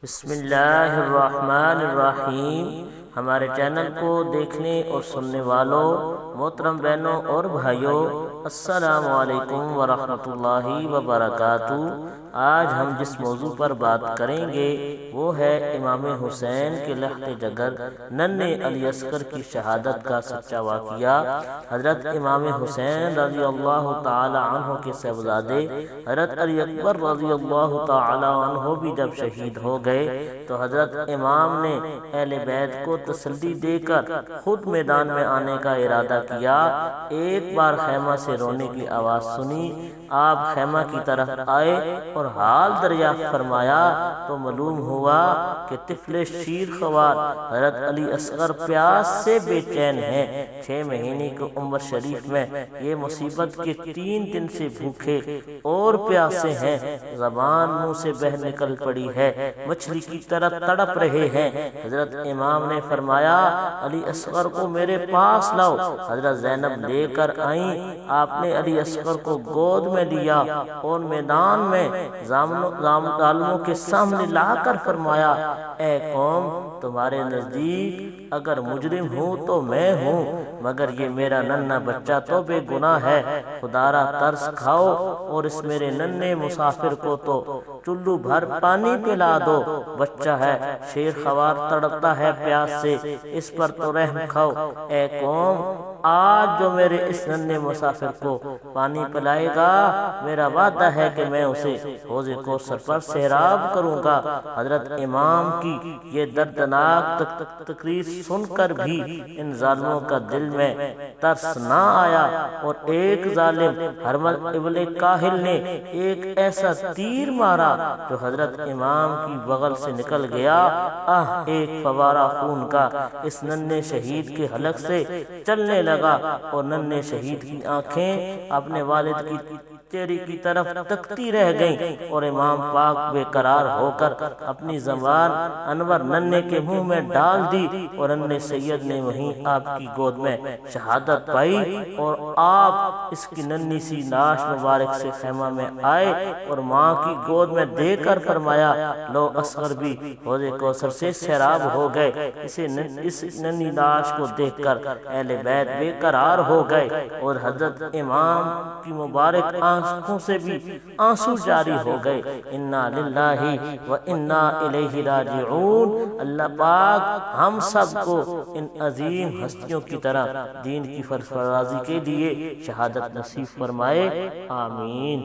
بسم اللہ الرحمن الرحیم۔ ہمارے چینل کو دیکھنے اور سننے والوں محترم بہنوں اور بھائیوں، السلام علیکم ورحمۃ اللہ وبرکاتہ۔ آج ہم جس موضوع پر بات کریں گے وہ ہے امام حسین کے لخت جگر ننھے علی اصغر کی شہادت کا سچا واقعہ۔ حضرت امام حسین رضی اللہ تعالی عنہ کے صاحبزادے حضرت علی اکبر رضی اللہ تعالی عنہ بھی جب شہید ہو گئے تو حضرت امام نے اہل بیت کو تسلی دے کر خود میدان میں آنے کا ارادہ کیا۔ ایک بار خیمہ سے رونے کی آواز سنی، آپ خیمہ کی طرف آئے اور حال دریافت فرمایا تو معلوم ہوا کہ طفل شیر خوار حضرت علی اصغر پیاس سے بے چین ہیں۔ 6 مہینے کی عمر شریف میں یہ مصیبت کے 3 دن سے بھوکے اور پیاسے ہیں، زبان منہ سے بہہ نکل پڑی ہے، مچھلی کی طرح تڑپ رہے ہیں۔ حضرت امام نے فرمایا علی اصغر کو میرے پاس لاؤ۔ حضرت زینب لے کر آئیں، آپ نے علی اصغر کو گود میں لیا اور میدان میں ظالموں کے سامنے لا کر فرمایا، اے قوم، تمہارے نزدیک اگر مجرم ہوں تو میں ہوں، مگر یہ میرا ننھا بچہ تو بے گناہ ہے، خدا را ترس کھاؤ اور اس میرے ننھے مسافر کو تو چلو بھر پانی پلا دو، بچہ ہے، شیر خوار تڑپتا ہے پیاس سے، اس پر تو رحم کھاؤ۔ اے قوم، آج جو میرے اس ننھے مسافر کو پانی پلائے گا، میرا وعدہ ہے کہ میں اسے حوض کوثر پر سیراب کروں گا۔ حضرت امام کی یہ دردناک تقریر سن کر بھی ان ظالموں کا دل میں ترس نہ آیا اور ایک ظالم حرمل ابن کاہل نے ایک ایسا تیر مارا جو حضرت امام کی بغل سے نکل گیا۔ ایک فوارہ خون کا اس ننھے شہید کے حلق سے چلنے لگا اور ننھے شہید کی آنکھیں اپنے والد کی چہرے کی طرف تکتی رہ گئیں اور امام پاک بے قرار ہو کر اپنی زبان انور ننھے کے منہ میں ڈال دی اور ننھے سید نے وہیں آپ کی گود میں شہادت پائی اور آپ اس کی ننھی سی لاش مبارک سے خیمہ میں آئے اور ماں کی گود میں دے کر فرمایا، لو اصغر بھی حوض کوثر سے سیراب ہو گئے۔ اس ننھی لاش کو دیکھ کر اہل بیت بے قرار ہو گئے اور حضرت امام کی مبارک آنکھوں سے بھی آنسو جاری ہو گئے۔ انا للہ و انا الیہ راجعون۔ اللہ پاک ہم سب کو ان عظیم ہستیوں کی طرح دین کی سرفرازی کے لیے شہادت نصیب فرمائے، آمین۔